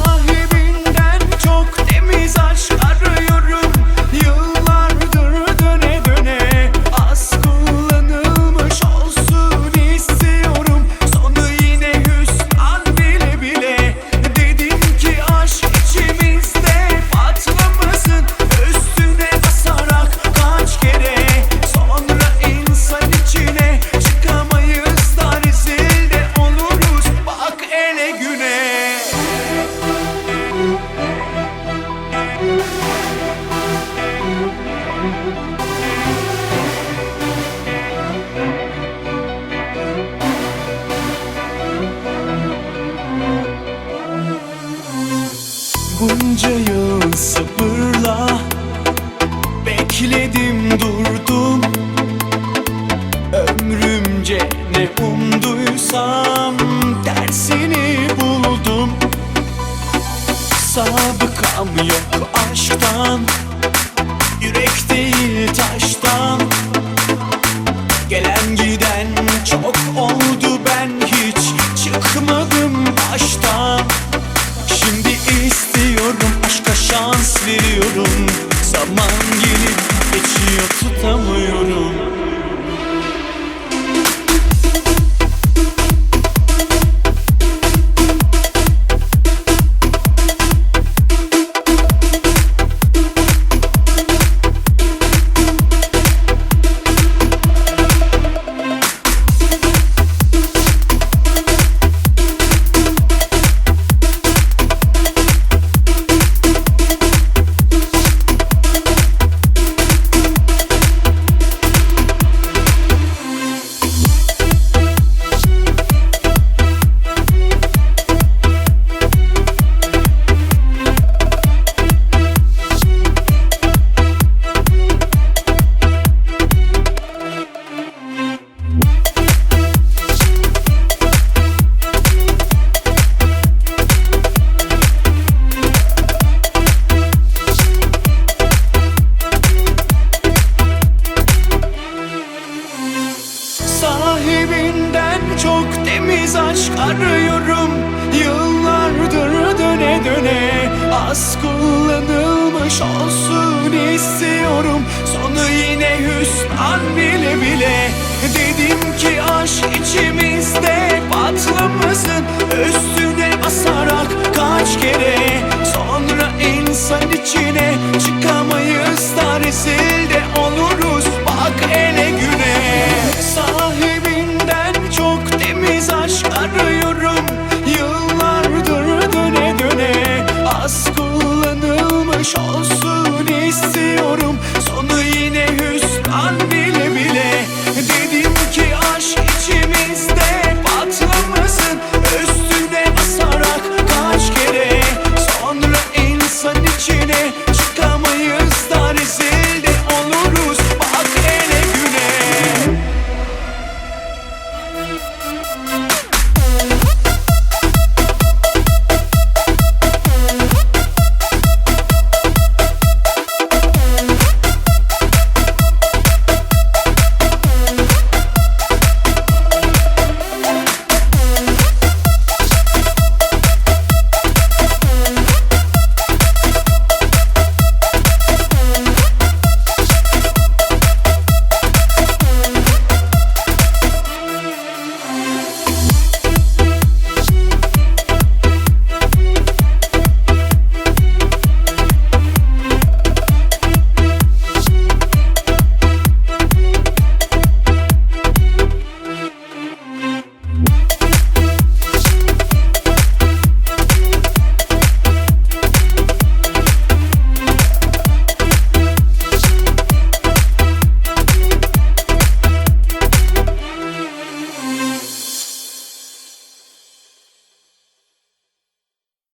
Sahibinden çok temiz aşk arıyorum. Yıllardır döne döne az kullanılmış olsun istiyorum. Sonu yine hüsran bile bile. Dedim ki aşk içimizde patlamasın. Üstüne basarak kaç kere, sonra insan içine çıkamayız da rezil de oluruz. Bak ele güne. Bunca yıl sabırla bekledim durdum. Ömrümce ne umduysam tersini buldum. Sabıkam yok aşktan, yürek değil taştan. Gelen giden çok oldu, ben hiç çıkmadım baştan. Şimdi istiyorum, aşka şans veriyorum. Zaman gelip geçiyor, tutamıyorum. Sahibinden çok temiz aşk arıyorum. Yıllardır döne döne az kullanılmış olsun istiyorum. Sonu yine hüsran bile bile. Dedim ki aşk içimizde patlamasın. Üstüne basarak